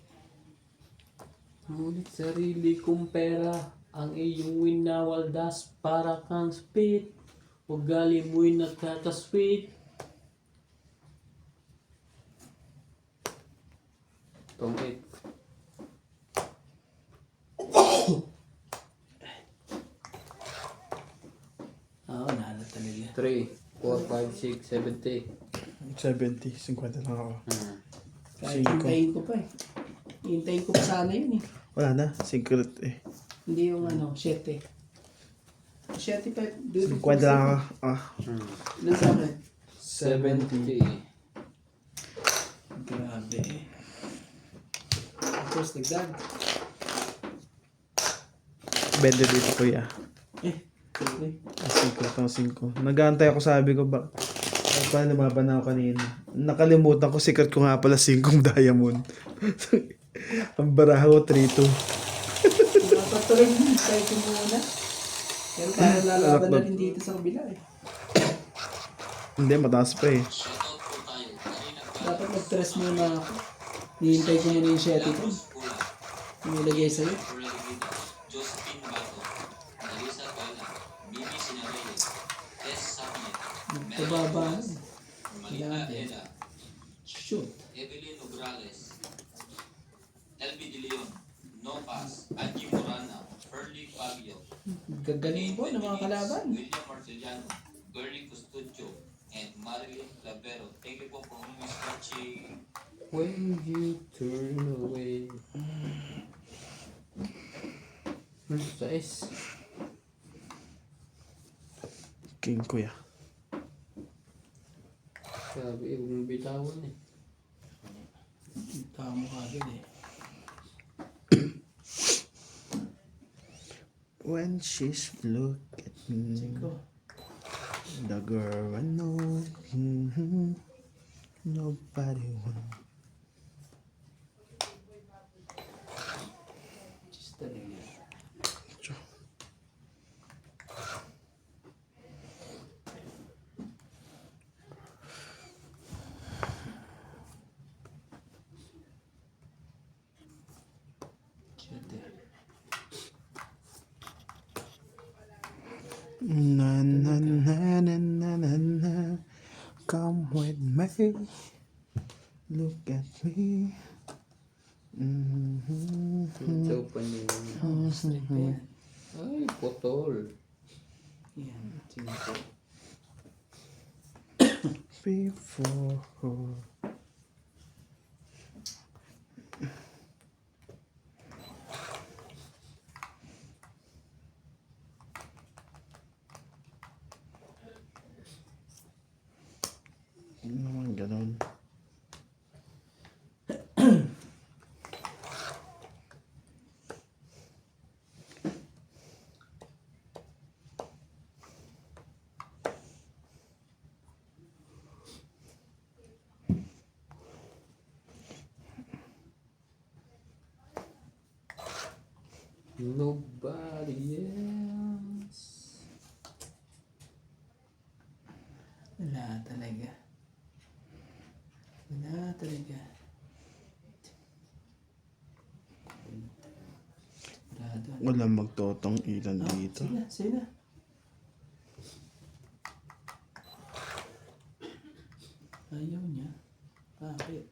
Ngunit sarili kong pera ang iyong winawaldas para kang spit. Ugali mo'y nagkatasweet. Tungkit. Oo, nalo talaga. 3, 4, 5, 6, 70. 70. 50 lang ako. Kahit hintayin ko pa eh. Hintayin ko pa sana yun eh. Wala na. Secret eh. Hindi yung ano, 7. 7 pa. 50 lang ako. Ah. Ilan sa akin? 70. Grabe eh. Tapos nagdag. 20 dito kuya. Eh, okay. 5. Nag-aantay ako, sabi ko ba. Ay, paano lumaban ako kanina? Nakalimutan ko, secret ko nga pala 5 diamond. Ang baraha ko 3-2. Napatuloy mo, tayo ko muna. Pero parang lalaban na rin dito sa kabila eh. Hindi, mataas pa eh. Shoutout po tayo. Kanina pa Dapat mag-stress muna ako. Nihintay ko muna yung 7 ko. Nilagay sa'yo. Corregida, Josephine Bato, Marisa Tola, Bibi Sinarelli, Tess Sapnet, Kababa. Malika Eda, Shoot. Evelyn Nograles, LB De Leon, Nopas, Angie Morana, Ferlie Fabio, Gagaling po ng mga kalaban. William Marceliano, Bernie Custuccio, and Marilyn Clavero. Thank you po for always watching. When you turn away. Sa S. King kuya. Sabi, huwag bitawan eh. Tama ka agad eh. When she's look at me, Siko. the girl I know, nobody wants. Just talaga. Na na na na na na na. Come with me, look at me. Ito pa niya. Straight pa yan. Ay, potol. Yan. Siko. Before. Ano naman ganon? Nobody else. Wala talaga. Wala talaga. Rado. Walang magtotong ilan dito. Sige na, sige na. Ayaw niya. Bakit?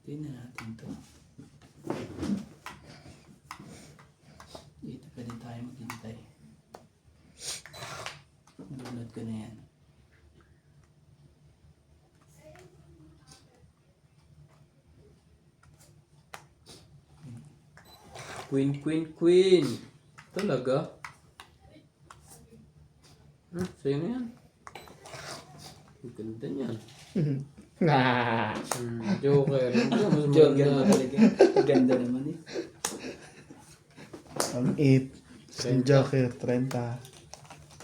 Tingnan natin to. Dito pa din tayo maghintay. Sunod ko na yan. Queen. Talaga? Sa'yo na yan. Ang ganda niyan. Ah. Joker. Mas Joker maganda. na talaga. Ganda naman eh. Ang 8. Ang Joker, 30.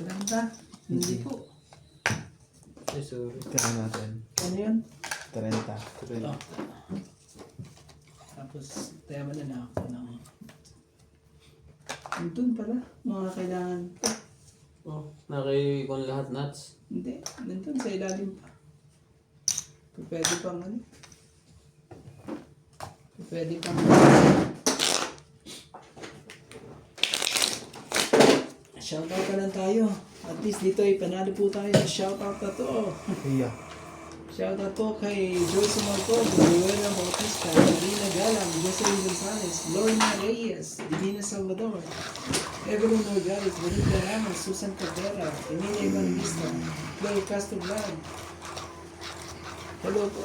30? Hindi po. Ay, sorry. Tingnan natin. Ano yun? 30. Oh. Tapos, tayo mo na ako ng... Nandun pala, mga kailangan pa. Oh, nakikon lahat nuts. Hindi, nandun sa ilalim pa. Pwede pang ano? Pwede pang... Shoutout ka lang tayo. At least dito ay panalo po tayo sa shoutout na to. Iya. Shoutout po kay Joyce Marco, Ruela Bautista, Marina Galang, Jocelyn Gonzalez, Lorna Reyes, Divina Salvador, Evelyn Morgales, Belinda Ramos, Susan Cabrera, Emilia Evangelista, Chloe Castro Vlog. Hello po.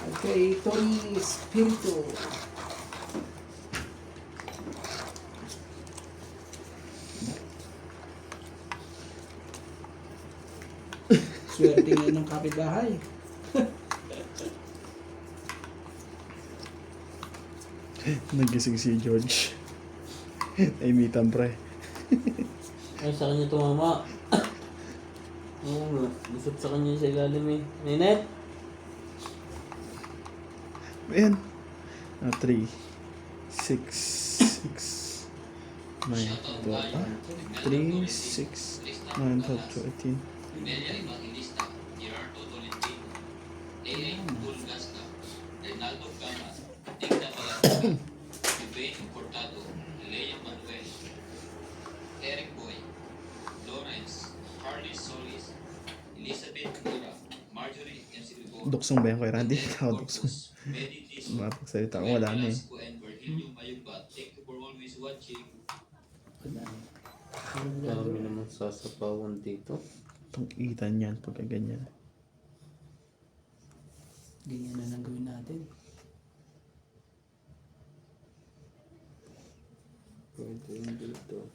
At kay Tony Espiritu. Swerte nga ng kapitbahay. Nagising si George. Ay, mitan pre. Ay, sa kanya tumama. Oo nga. Lisot sa kanya sa ilalim eh. Ninette? Ayan. 3, 6, 6, 9, 12, 3, 6, 9, 12, 18. Nelia Evangelista, Gerardo Tolentino, A.A. Pulgasca, Reynaldo Gama, Digna Balanga, Eugene Cortado, Lea Manuel, Eric Boy, Lawrence, Harley Solis, Elizabeth Mura, Marjorie MC Ribon, Duksong ba yan kay Randy? Tao duksong. Corpus, Medi Tiso, Mapagsalita ko, wala na eh. Velasco, and Virgilio Mayugbat. Thank you for always watching. Dami naman sasapawan dito. Itong itan yan pagka ganyan. Ganyan na lang gawin natin. Pwede yung dito.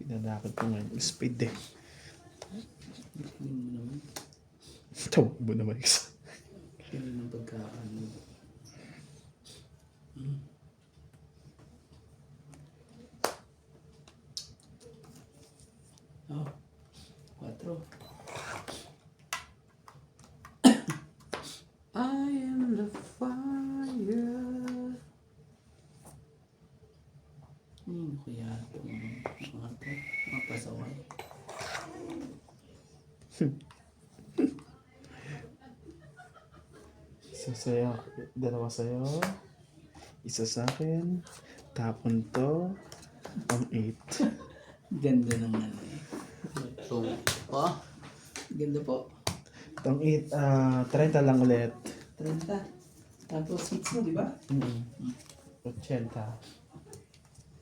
Pinadakot ko ngayon. Speed eh. Tingnan mo naman. Tawag naman isa. Tingnan ng pagkaano. Oh, 4. I am the fire. Kaya itong mga to, mga pasaway. Isa sa'yo. Dalawa sa'yo. Isa sa akin. Tapon to. Ang 8. Ganda ng ano eh. Ito. Pa? Ganda po. Itong 8, 30 lang ulit. 30. Tapos hits mo, di ba? 80.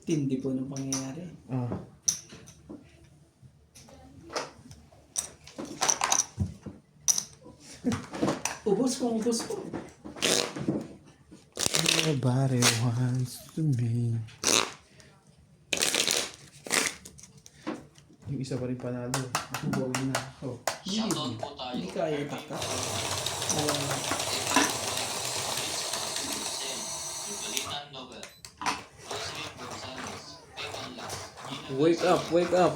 Tindi po ng pangyayari. Ah. Ubus ko. Nobody wants to be. Yung isa pa rin panalo. Buwagin na. Oh. Shoutout po tayo. Hindi kaya itakta. Lupalitan Nobel, Rosalyn Gonzalez, Pecan Las, Gina Wake up, wake up.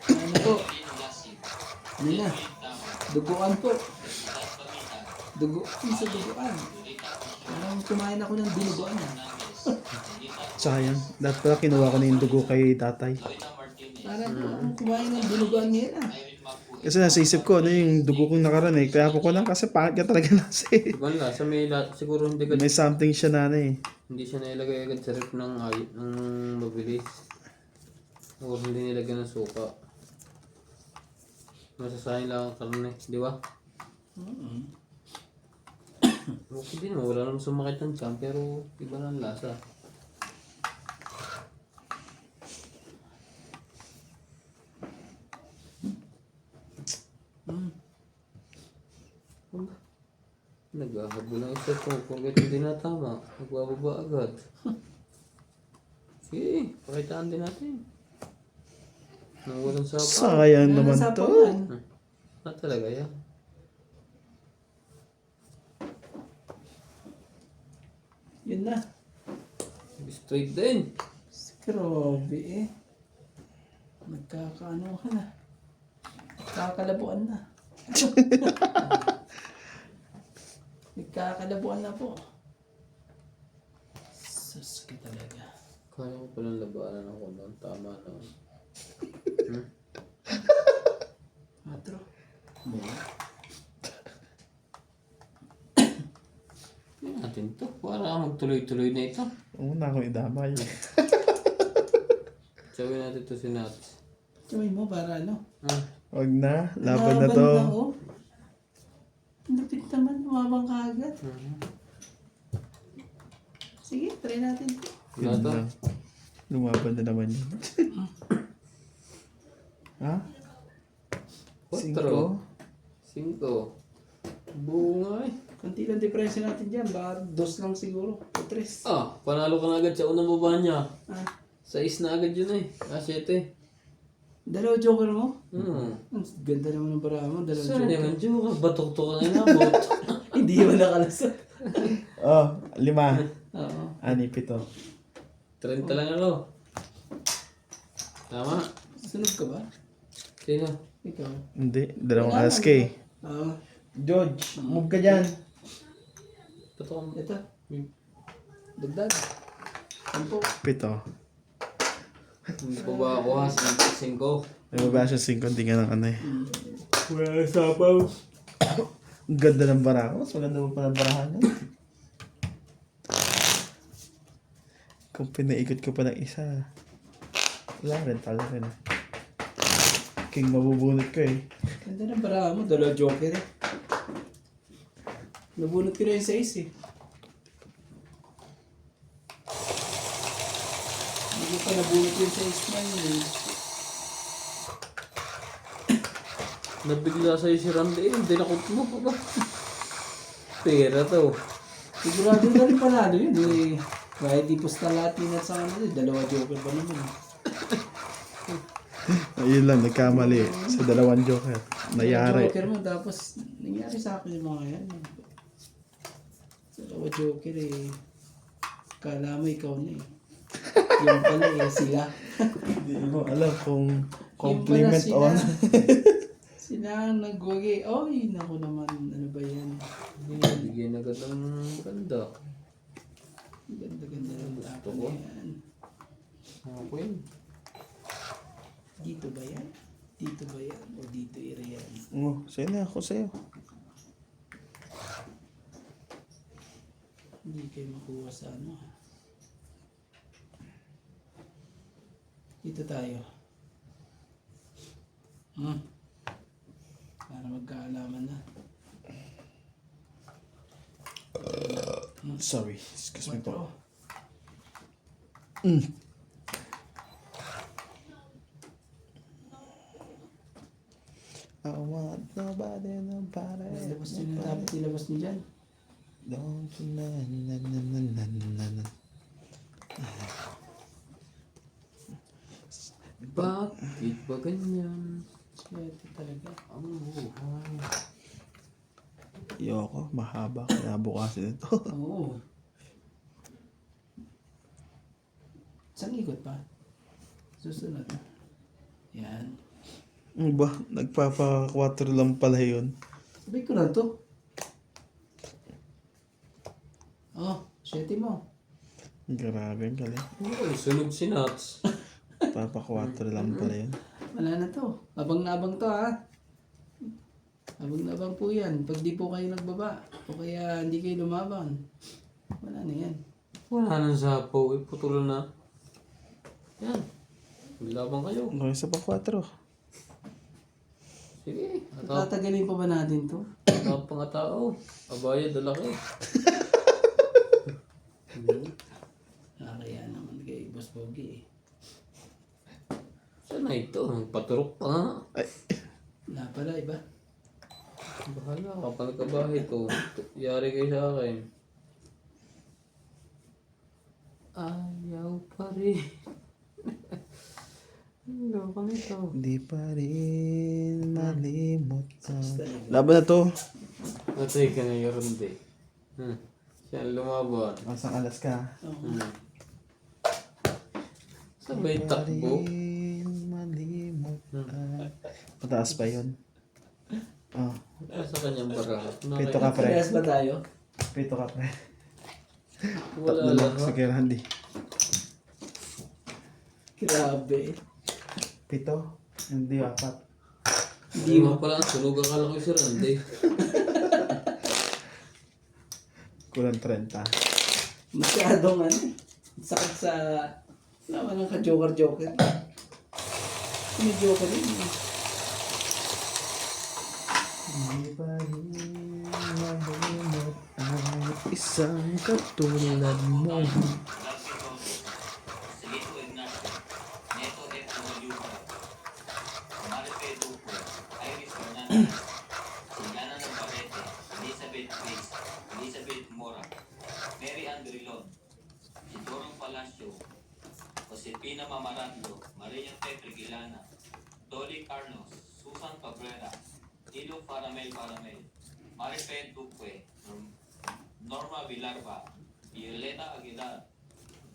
Ano po? Lynn Lassie, Ano na? Tama, Duguan po. Itat Pamitan, Duguan sa duguan. Lolita Castro, Parang kumain ako ng dinuguan. Hernandez, Lolita Sayang. Dapat pala kinuha ko na yung dugo kay tatay. Loida Martinez, Parang ako kumain ng dinuguan ngayon ah. Irene Mapu, Kasi nasa isip ko, ano yung dugo kong nakarinig. Kaya ako ko lang kasi pangit ka talaga nasa eh. Ibang lasa, siguro hindi ka May something siya na ano eh. hindi siya nailagay agad sa rep ng mabilis. O hindi nilagyan ng suka. Masasayang lang ang karne, di ba? Okay din, wala naman sumakit ng tiyan, pero iba na ang lasa. Naghahabol ng isa ko, porket hindi na tama, nagbababa agad. Sige, pakitaan din natin. Nang walang sapaw. Sayang naman to. Sapawan. Talaga yan. Yun na. Straight din. Grabe eh. Nagkakaano ka na. Nagkakalabuan na. Nagkakalabuan na po. Sus ka talaga. Kaya ko palang labanan ako noon. Tama na. Matro. Yan natin to. Para magtuloy-tuloy na ito. Una akong idamay. Tsawin natin to si Nats. Tsumin mo para ano? Wag na, laban na to. oh. Lapit naman, umabang ka agad. Sige, try natin to. Wala to. Lumaban na naman yun. Ha? 4. 5. Bunga eh. Kunti lang diferensya natin dyan. Baka 2 lang siguro. O 3. Panalo ka na agad sa unang baba niya. Ah, 6 na agad yun eh. 7. dalawa joker mo? Hmm. Ang ganda naman ng para mo. Dalawa Saan joker. naman joke? Batok-tok ang inabot. Hindi mo nakalasot. Oh, 5. Oo. 7. 30 lang ako. Tama. Sunog ka ba? Sino? Ikaw. Hindi, dalawang Wala SK. Oo. George, move ka dyan. Batok Ito. Dagdag. 10. 7. Hindi ko ba ako ha? 5. May baba siya 5, hindi nga ng ano eh. Wala sapaw. Ang ganda ng bara ko. Mas maganda mo pa ng barahan yun. Kung pinaikot ko pa ng isa. Wala rin, talo rin. King mabubunot ko eh. Ganda ng para mo. Dalawa joker eh. Nabunot ko na yung 6 eh. Hindi ko pa nabunot yung 6 na yun eh. Nabigla sa'yo si Randy eh. Hindi nakot mo pa ba? Pera to. Sigurado na rin panalo yun eh. Kahit di pusta lahat yun at sa ano eh. Dalawa joker ba naman eh. Ayun lang, nagkamali. Sa dalawang joker. Nayari. Joker mo tapos nangyari sa akin yung mga yan. Dalawa joker eh. Kala mo ikaw na eh. Yung pala eh sila. Hindi mo alam kung Yung compliment pala sila. on. Sila ang nagwagi. Oy, naku naman. Ano ba yan? Bigyan agad ng ganda. Ganda-ganda ng tapo ko. na yan. Okay. Dito ba yan? Dito ba yan? O dito yan? Oh, sa'yo na ako sa'yo. Hindi kayo makuha sa ano. Dito tayo. Para magkaalaman na. Sorry, excuse me po. 4. I want nobody. Ilabas nyo na dapat ilabas nyo dyan. Don't na. Bakit ba ganyan? Swerte talaga. Ang buhay. Ayoko, mahaba. Kaya bukasin ito. Oo. Saan ikot pa? Susunod. Yan. Ano ba? Nagpapa-4 lang pala yun. Sabay ko lang to. Oh, 7 mo. Grabe, ang galing. Oh, sunog si Nats. Papa-4 lang pala yun. Wala na to. Abang na abang to ha. Abang na abang po yan. Pag di po kayo nagbaba, o kaya hindi kayo lumaban, wala na yan. Wala nang sapaw eh. Putulan na. Yan. Bilabang kayo. Hanggang sa pa 4. Sige. Tatagalin pa ba natin to? Atap pa nga tao. Abaya, dalaki. Kaya naman kay Boss Pogi eh. Saan na ito? Paturok pa nga. Ay, Wala pala iba. Bahala ka. Palagkabahay ko. Yari kayo sa akin. Ayaw pa rin. Ano ka nito? di pa rin malimot ang... Laban na to. Natay ka na yung rundi. Siya lumaban. Masang alas ka. Sabay takbo. Malimot ang... Mataas pa yun. Oh, Sa kanyang baraha. pito ka pre. Parehas ba tayo? Pito ka pre. Wala Tatlo lang lang. sa kay Randy. Grabe. Pito? Hindi, 4. Hindi mo pala. Sunog ang kala ko si Randy. Kulang 30. Masyadong ano. Sakit sa... Naman ng ka-joker-joker. May joker din. Di pa rin malimot ang isang katulad mo. Silito Ignacio, Neto F. Lupa, Marife Dupo, Iris Fernandez, Siliana Navarrete, Elizabeth Grace, Elizabeth Mora, Mary Andrilon, Isidoro Palacio, Josepina Mamaratlo, Maria Petre Gilana, Dolly Carlos, Susan Cabrera, Tilo Paramel, Marife Duque, Norma Villarba, Violeta Aguilar,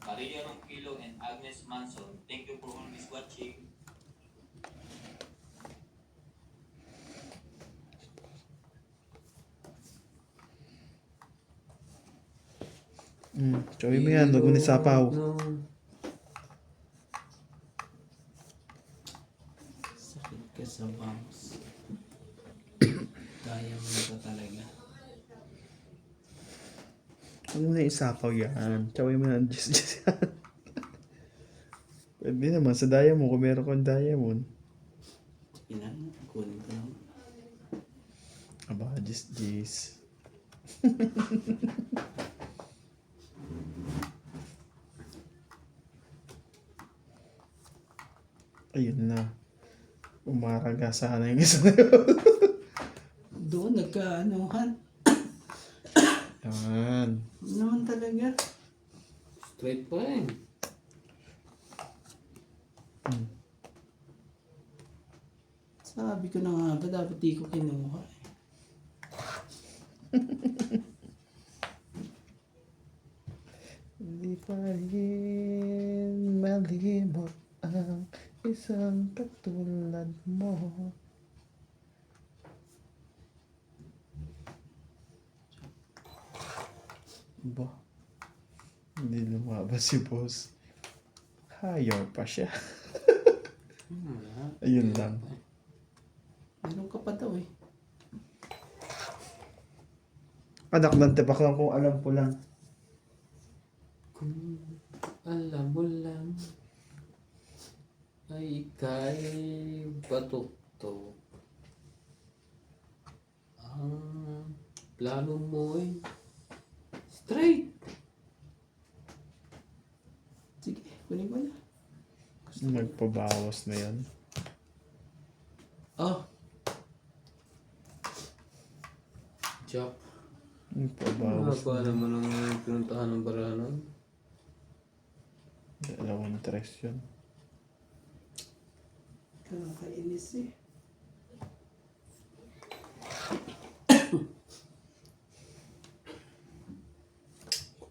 Maria Ronquillo, and Agnes Manson. Thank you for always watching. Chawin mo yan, huwag mo nisapaw. Sakit ka sa bangs. Kaya mo ito talaga. Huwag mo na isapaw yan. Chawin mo yan, just yan. Pwede naman, sa diamond, kung meron kang diamond. Sige na, kunin ko lang. Aba, just. Ayun na. Umaraga sana yung isa na yun. Doon, nagkaanuhan. Yan. Ano naman talaga? Straight pa rin. Sabi ko na nga ba, dapat di ko kinuha eh. Di pa rin malimot ang isang katulad mo. Ba? Hindi lumabas si boss. Higher pa siya. Ayun lang. Meron ka pa daw eh. Anak ng tipak lang kung alam ko lang. Kung alam mo lang ay ika'y batok-tok. Ang plano mo'y straight. Sige, kunin ko na. Nagpabawas na yan. Oh, Jack. Nagpabawas Haba naman ang pinuntahan ng barahanan. Dalawang tres yun. kakainis eh.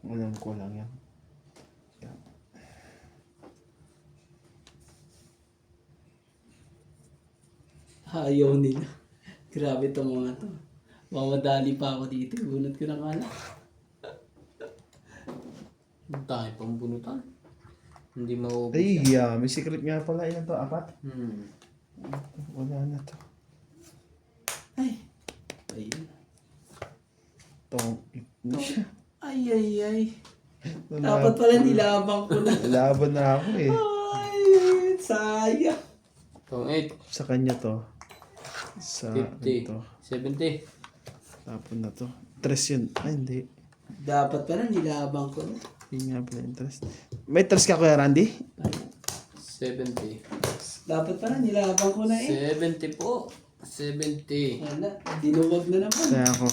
Alam ko lang yan. Yan. Ayaw nila. Grabe itong mga to. Mamadali pa ako dito. Bunot ko na kala. Ang tayo pang bunutan. Hindi maubos. Ay, may secret nga pala. Ilan to? 4? Wala na to. Ay, Ayun. Tong na siya. Ay. Dapat pala nilabang ko na. Laban na ako eh. Ay, sayang. Tong 8. Sa kanya to. Sa 50. ito. 70. Tapon na to. 3 yun. Ay, hindi. Dapat pala nilabang ko na. Yun nga pala interest. May interest ka Kuya Randy? 70. Dapat pala nilabang ko na eh. 70 po. 70. Wala, dinuwag na naman. Kaya ako.